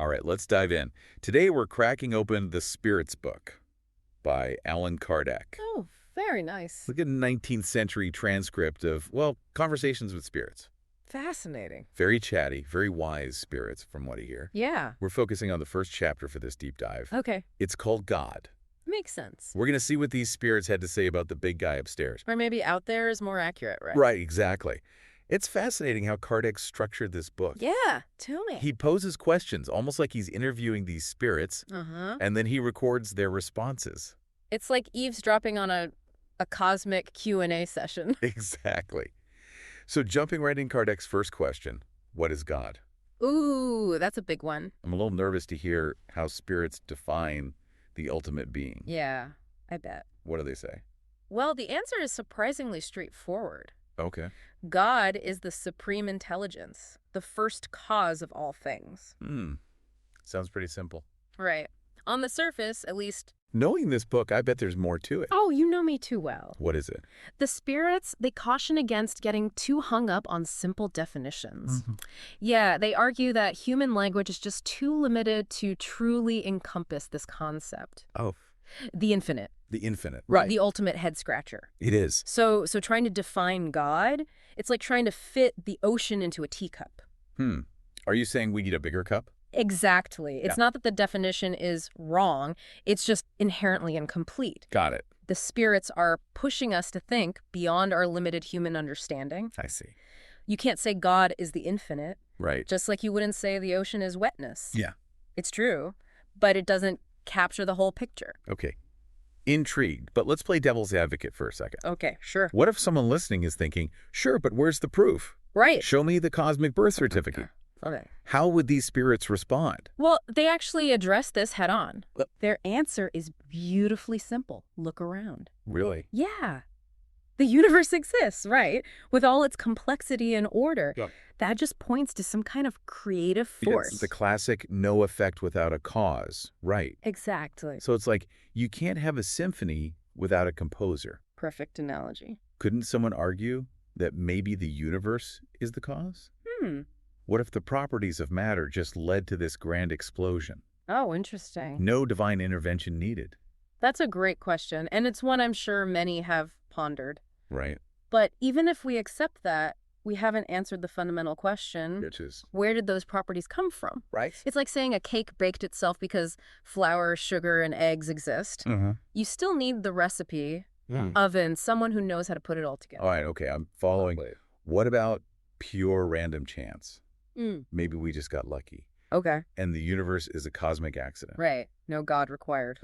All right, let's dive in. Today we're cracking open the Spirits book by Allan Kardec. Oh, very nice. Look at a 19th century transcript of, well, conversations with spirits. Fascinating. Very chatty, very wise spirits from what I hear. Yeah. We're focusing on the first chapter for this deep dive. Okay. It's called God. Makes sense. We're going to see what these spirits had to say about the big guy upstairs. Or maybe out there is more accurate, right? Right, exactly. It's fascinating how Kardec structured this book. Yeah, tell me. He poses questions, almost like he's interviewing these spirits, and then he records their responses. It's like eavesdropping on a cosmic Q&A session. Exactly. So jumping right in Kardec's first question, what is God? Ooh, that's a big one. I'm a little nervous to hear how spirits define the ultimate being. Yeah, I bet. What do they say? Well, the answer is surprisingly straightforward. Okay. God is the supreme intelligence, the first cause of all things. Sounds pretty simple. Right. On the surface, at least. Knowing this book, I bet there's more to it. Oh, you know me too well. What is it? The spirits, they caution against getting too hung up on simple definitions. Yeah, they argue that human language is just too limited to truly encompass this concept. Oh. The infinite. The infinite. Right. The ultimate head scratcher. It is. So trying to define God, it's like trying to fit the ocean into a teacup. Are you saying we need a bigger cup? Exactly. It's not that the definition is wrong, it's just inherently incomplete. Got it. The spirits are pushing us to think beyond our limited human understanding. I see. You can't say God is the infinite, Right. just like you wouldn't say the ocean is wetness. Yeah. It's true, but it doesn't capture the whole picture. Okay. Intrigued, but let's play devil's advocate for a second. Okay, sure. What if someone listening is thinking, sure, but where's the proof? Right. Show me the cosmic birth certificate. Okay. How would these spirits respond? Well, they actually address this head on. Their answer is beautifully simple. Look around. Really? Yeah. The universe exists, right? With all its complexity and order. Yeah. That just points to some kind of creative force. It's the classic no effect without a cause. Right. Exactly. So it's like you can't have a symphony without a composer. Perfect analogy. Couldn't someone argue that maybe the universe is the cause? What if the properties of matter just led to this grand explosion? Oh, interesting. No divine intervention needed. That's a great question, and it's one I'm sure many have pondered. Right. But even if we accept that, we haven't answered the fundamental question, Which is, where did those properties come from? right? It's like saying a cake baked itself because flour, sugar, and eggs exist. You still need the recipe, oven, someone who knows how to put it all together. All right, okay, I'm following. What about pure random chance? Maybe we just got lucky. Okay. And the universe is a cosmic accident. Right. No God required.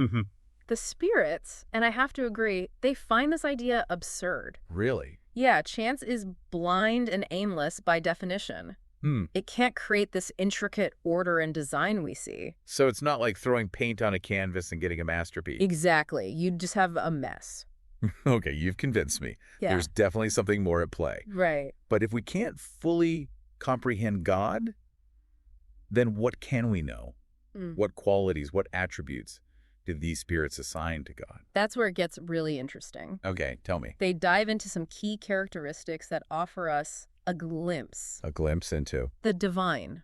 The spirits, and I have to agree, they find this idea absurd. Really? Yeah, chance is blind and aimless by definition. It can't create this intricate order and design we see. So it's not like throwing paint on a canvas and getting a masterpiece. Exactly. You just have a mess. Okay, you've convinced me. Yeah. There's definitely something more at play. Right. But if we can't fully comprehend God, then what can we know? What qualities, what attributes did these spirits assign to God? That's where it gets really interesting. Okay, tell me. They dive into some key characteristics that offer us a glimpse. A glimpse into? The divine.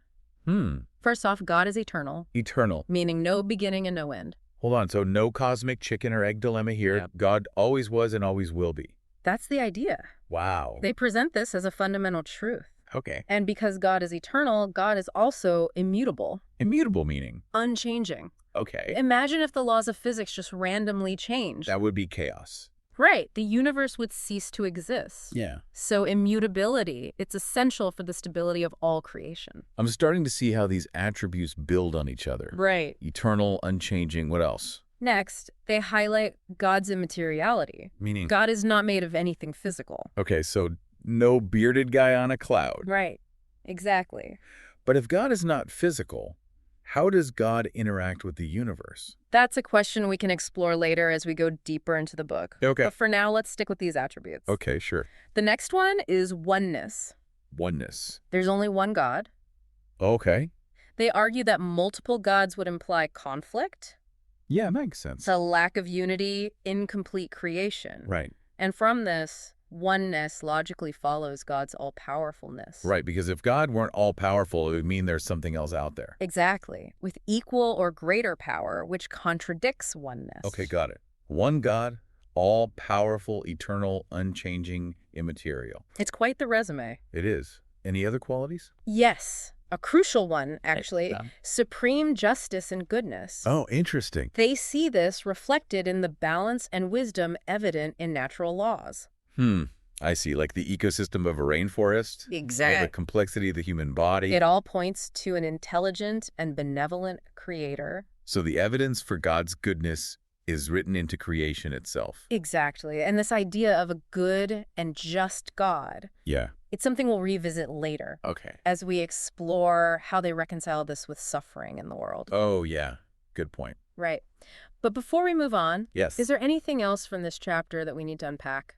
First off, God is eternal. Eternal. Meaning no beginning and no end. Hold on, so no cosmic chicken or egg dilemma here. Yep. God always was and always will be. That's the idea. Wow. They present this as a fundamental truth. Okay. And because God is eternal, God is also immutable. Immutable meaning? Unchanging. Okay. Imagine if the laws of physics just randomly changed. That would be chaos. Right. The universe would cease to exist. Yeah. So immutability, it's essential for the stability of all creation. I'm starting to see how these attributes build on each other. Right. Eternal, unchanging, what else? Next, they highlight God's immateriality. Meaning? God is not made of anything physical. Okay, so no bearded guy on a cloud. Right. Exactly. But if God is not physical, how does God interact with the universe? That's a question we can explore later as we go deeper into the book. Okay. But for now, let's stick with these attributes. Okay, sure. The next one is oneness. Oneness. There's only one God. Okay. They argue that multiple gods would imply conflict. Yeah, makes sense. It's a lack of unity, incomplete creation. Right. And from this, Oneness logically follows God's all-powerfulness. Right, because if God weren't all-powerful, it would mean there's something else out there. Exactly, with equal or greater power, which contradicts oneness. Okay, got it. One God, all-powerful, eternal, unchanging, immaterial. It's quite the resume. It is. Any other qualities? Yes, a crucial one, actually. Yeah. Supreme justice and goodness. Oh, interesting. They see this reflected in the balance and wisdom evident in natural laws. I see. Like the ecosystem of a rainforest? Exactly. Or the complexity of the human body? It all points to an intelligent and benevolent creator. So the evidence for God's goodness is written into creation itself. Exactly. And this idea of a good and just God, Yeah. it's something we'll revisit later. Okay. As we explore how they reconcile this with suffering in the world. Oh, yeah. Good point. Right. But before we move on, Yes. is there anything else from this chapter that we need to unpack?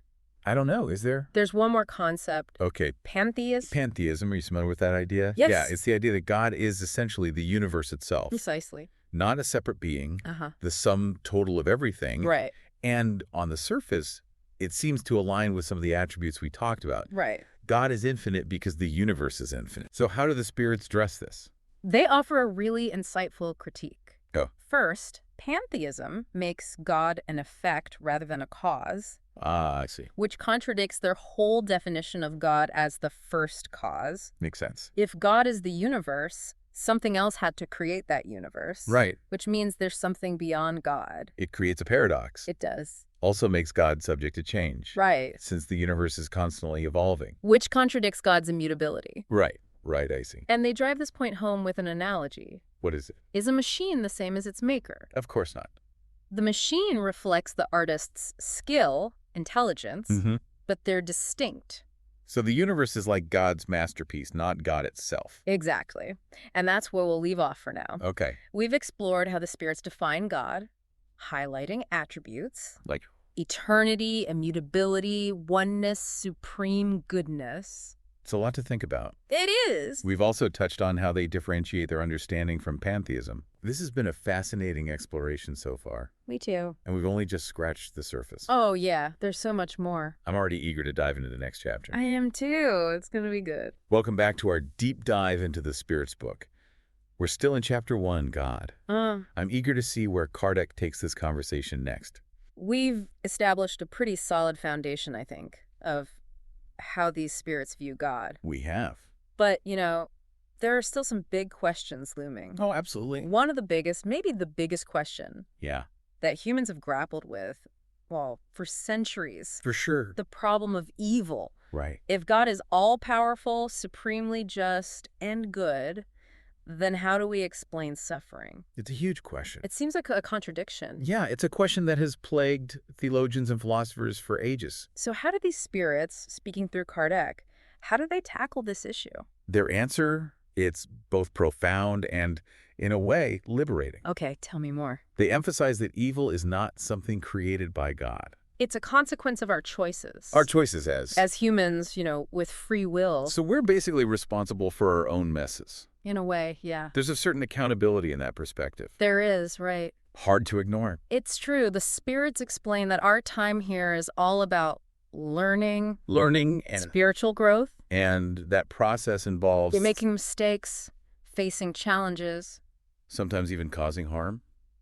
I don't know. Is there? There's one more concept. Okay. Pantheism? Pantheism. Are you familiar with that idea? Yes. Yeah, it's the idea that God is essentially the universe itself. Precisely. Not a separate being, Uh-huh. the sum total of everything. Right. And on the surface, it seems to align with some of the attributes we talked about. Right. God is infinite because the universe is infinite. So how do the spirits address this? They offer a really insightful critique. Oh. First, pantheism makes God an effect rather than a cause, Ah, I see. which contradicts their whole definition of God as the first cause. Makes sense. If God is the universe, something else had to create that universe. Right. Which means there's something beyond God. It creates a paradox. It does. Also makes God subject to change. Right. Since the universe is constantly evolving. Which contradicts God's immutability. Right. Right, I see. And they drive this point home with an analogy. What is it? Is a machine the same as its maker? Of course not. The machine reflects the artist's skill, intelligence, but they're distinct. So the universe is like God's masterpiece, not God itself. Exactly. And that's where we'll leave off for now. Okay. We've explored how the spirits define God, highlighting attributes. Like? Eternity, immutability, oneness, supreme goodness. It's a lot to think about. It is. We've also touched on how they differentiate their understanding from pantheism. This has been a fascinating exploration so far. Me too. And we've only just scratched the surface. Oh, yeah. There's so much more. I'm already eager to dive into the next chapter. I am too. It's going to be good. Welcome back to our deep dive into the Spirits book. We're still in Chapter 1, God. I'm eager to see where Kardec takes this conversation next. We've established a pretty solid foundation, I think, of how these spirits view God. We have. But, there are still some big questions looming. Oh, absolutely. One of the biggest, maybe the biggest question Yeah. that humans have grappled with, well, for centuries. For sure. The problem of evil. Right. If God is all-powerful, supremely just, and good, then how do we explain suffering? It's a huge question. It seems like a contradiction. Yeah, it's a question that has plagued theologians and philosophers for ages. So how do these spirits, speaking through Kardec, how do they tackle this issue? Their answer, it's both profound and, in a way, liberating. Okay, tell me more. They emphasize that evil is not something created by God. It's a consequence of our choices. Our choices as humans, with free will. So we're basically responsible for our own messes. In a way, yeah. There's a certain accountability in that perspective. There is, right. Hard to ignore. It's true. The spirits explain that our time here is all about learning And spiritual growth. And that process involves You're making mistakes, facing challenges. sometimes even causing harm.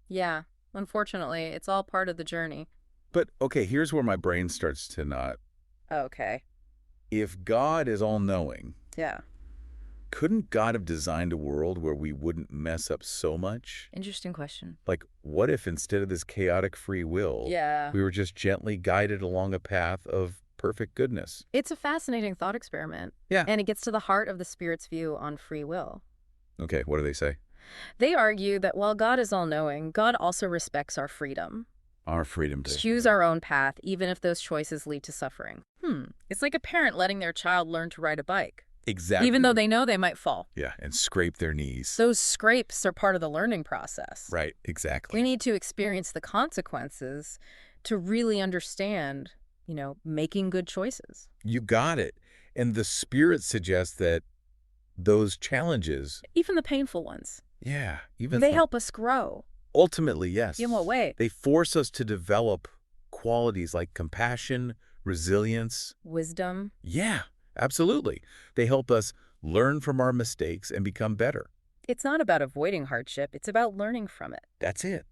Yeah, unfortunately, it's all part of the journey. But, okay, here's where my brain starts to knot. Okay. If God is all-knowing, Yeah. couldn't God have designed a world where we wouldn't mess up so much? Interesting question. Like, what if instead of this chaotic free will, Yeah. we were just gently guided along a path of perfect goodness? It's a fascinating thought experiment. Yeah. And it gets to the heart of the spirit's view on free will. Okay, what do they say? They argue that while God is all-knowing, God also respects our freedom. Our freedom to Choose our own path, even if those choices lead to suffering. It's like a parent letting their child learn to ride a bike. Exactly. Even though they know they might fall. Yeah, and scrape their knees. Those scrapes are part of the learning process. Right, exactly. We need to experience the consequences to really understand, making good choices. You got it. And the Spirit suggests that those challenges, Even the painful ones. yeah, even They help us grow. Ultimately, yes. In what way? They force us to develop qualities like compassion, resilience. Wisdom. Yeah, absolutely. They help us learn from our mistakes and become better. It's not about avoiding hardship, it's about learning from it. That's it.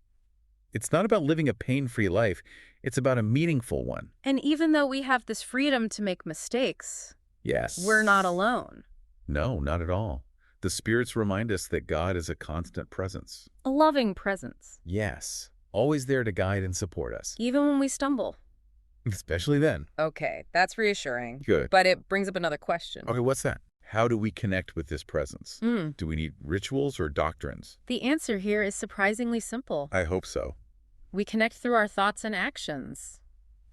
It's not about living a pain-free life. It's about a meaningful one. And even though we have this freedom to make mistakes, Yes. we're not alone. No, not at all. The spirits remind us that God is a constant presence. A loving presence. Yes, always there to guide and support us. Even when we stumble. Especially then. Okay, that's reassuring. Good. But it brings up another question. Okay, what's that? How do we connect with this presence? Mm. Do we need rituals or doctrines? The answer here is surprisingly simple. I hope so. We connect through our thoughts and actions.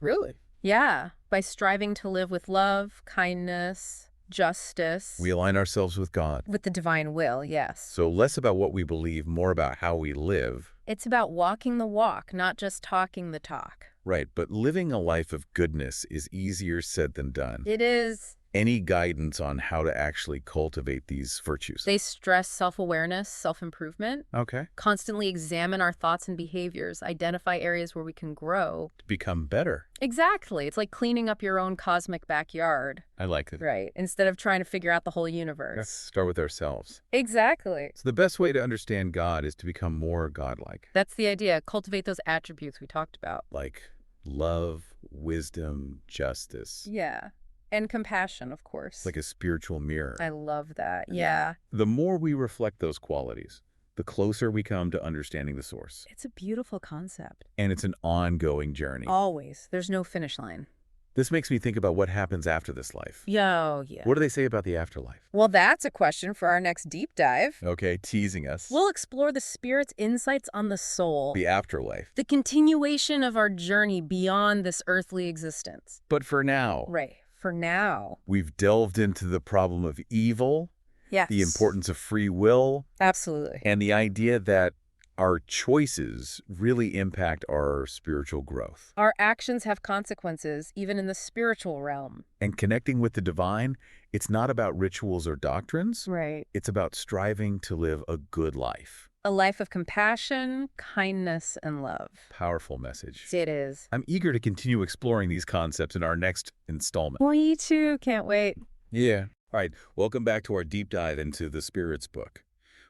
Really? Yeah, by striving to live with love, kindness, justice. We align ourselves with God. With the divine will, yes. So less about what we believe, more about how we live. It's about walking the walk, not just talking the talk. Right, but living a life of goodness is easier said than done. It is. Any guidance on how to actually cultivate these virtues? They stress self-awareness, self-improvement. Okay. Constantly examine our thoughts and behaviors, identify areas where we can grow. To become better. Exactly. It's like cleaning up your own cosmic backyard. I like it. Right. Instead of trying to figure out the whole universe. Let's start with ourselves. Exactly. So the best way to understand God is to become more godlike. That's the idea. Cultivate those attributes we talked about. Like love, wisdom, justice. Yeah. And compassion, of course. Like a spiritual mirror. I love that. Yeah. The more we reflect those qualities, the closer we come to understanding the source. It's a beautiful concept. And it's an ongoing journey. Always. There's no finish line. This makes me think about what happens after this life. Yeah. What do they say about the afterlife? Well, that's a question for our next deep dive. Okay, teasing us. We'll explore the spirit's insights on the soul. The afterlife. The continuation of our journey beyond this earthly existence. But for now, Right. For now. we've delved into the problem of evil, Yes. the importance of free will, Absolutely. and the idea that our choices really impact our spiritual growth. Our actions have consequences, even in the spiritual realm. And connecting with the divine, it's not about rituals or doctrines. Right. It's about striving to live a good life. A life of compassion, kindness, and love. Powerful message. It is. I'm eager to continue exploring these concepts in our next installment. Well, you too. Can't wait. Yeah. All right. Welcome back to our deep dive into the Spirit's book.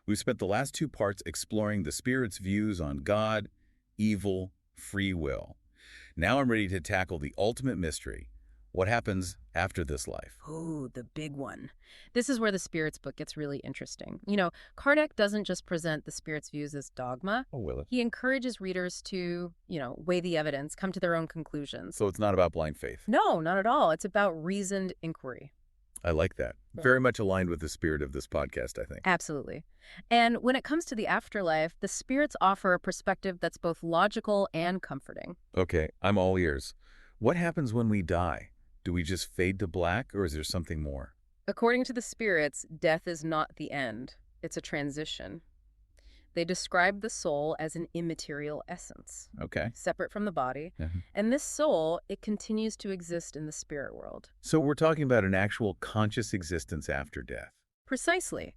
We've spent the last 2 parts exploring the Spirit's views on God, evil, free will. Now I'm ready to tackle the ultimate mystery. What happens after this life? Oh, the big one. This is where the Spirit's book gets really interesting. You know, Kardec doesn't just present the Spirit's views as dogma. Oh, will it? He encourages readers to, weigh the evidence, come to their own conclusions. So it's not about blind faith. No, not at all. It's about reasoned inquiry. I like that. Very much aligned with the spirit of this podcast, I think. Absolutely. And when it comes to the afterlife, the spirits offer a perspective that's both logical and comforting. Okay, I'm all ears. What happens when we die? Do we just fade to black, or is there something more? According to the spirits, death is not the end. It's a transition. They describe the soul as an immaterial essence, Okay. separate from the body. And this soul, it continues to exist in the spirit world. So we're talking about an actual conscious existence after death. Precisely.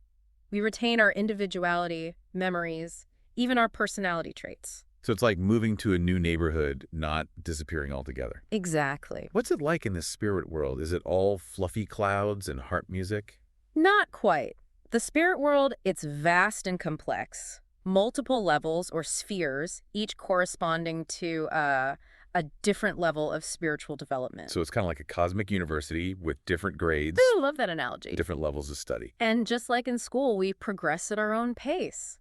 We retain our individuality, memories, even our personality traits. So it's like moving to a new neighborhood, not disappearing altogether. Exactly. What's it like in this spirit world? Is it all fluffy clouds and harp music? Not quite. The spirit world, it's vast and complex. Multiple levels or spheres, each corresponding to a different level of spiritual development. So it's kind of like a cosmic university with different grades, I love that analogy. different levels of study. And just like in school, we progress at our own pace.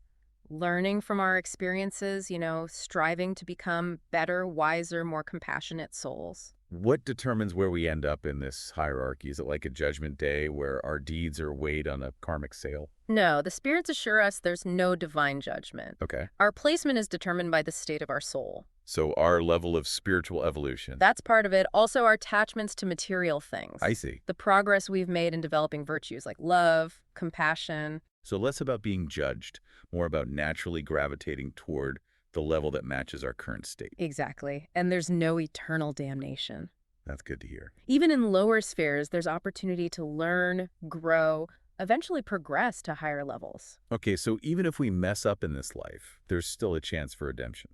Learning from our experiences, striving to become better, wiser, more compassionate souls. What determines where we end up in this hierarchy? Is it like a judgment day where our deeds are weighed on a karmic scale? No, the spirits assure us there's no divine judgment. Okay. Our placement is determined by the state of our soul. So our level of spiritual evolution. That's part of it. Also, our attachments to material things. I see. The progress we've made in developing virtues like love, compassion. So less about being judged, more about naturally gravitating toward the level that matches our current state. Exactly. And there's no eternal damnation. That's good to hear. Even in lower spheres, there's opportunity to learn, grow, eventually progress to higher levels. Okay, so even if we mess up in this life, there's still a chance for redemption.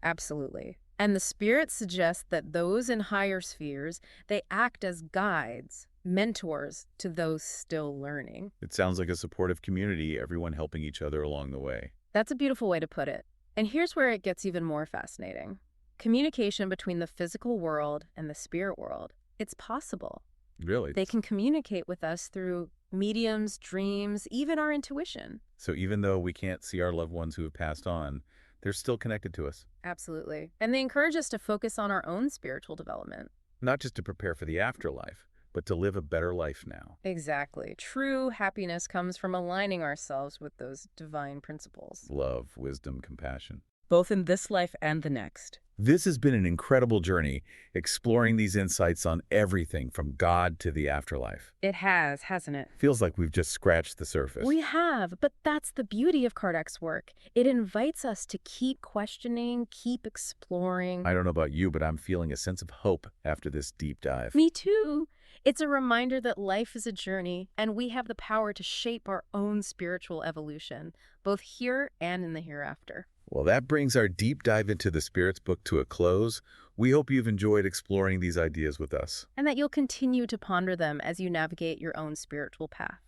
Absolutely. And the spirit suggests that those in higher spheres, they act as guides, mentors to those still learning. It sounds like a supportive community, everyone helping each other along the way. That's a beautiful way to put it. And here's where it gets even more fascinating. Communication between the physical world and the spirit world. It's possible. Really? They can communicate with us through mediums, dreams, even our intuition. So even though we can't see our loved ones who have passed on, they're still connected to us. Absolutely. And they encourage us to focus on our own spiritual development. Not just to prepare for the afterlife, but to live a better life now. Exactly. True happiness comes from aligning ourselves with those divine principles, Love, wisdom, compassion. both in this life and the next. This has been an incredible journey, exploring these insights on everything from God to the afterlife. It has, hasn't it? Feels like we've just scratched the surface. We have, but that's the beauty of Kardec's work. It invites us to keep questioning, keep exploring. I don't know about you, but I'm feeling a sense of hope after this deep dive. Me too. It's a reminder that life is a journey, and we have the power to shape our own spiritual evolution, both here and in the hereafter. Well, that brings our deep dive into the Spirits book to a close. We hope you've enjoyed exploring these ideas with us. And that you'll continue to ponder them as you navigate your own spiritual path.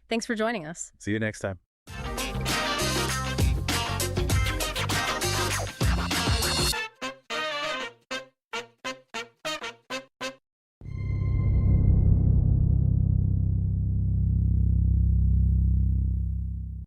Thanks for joining us. See you next time.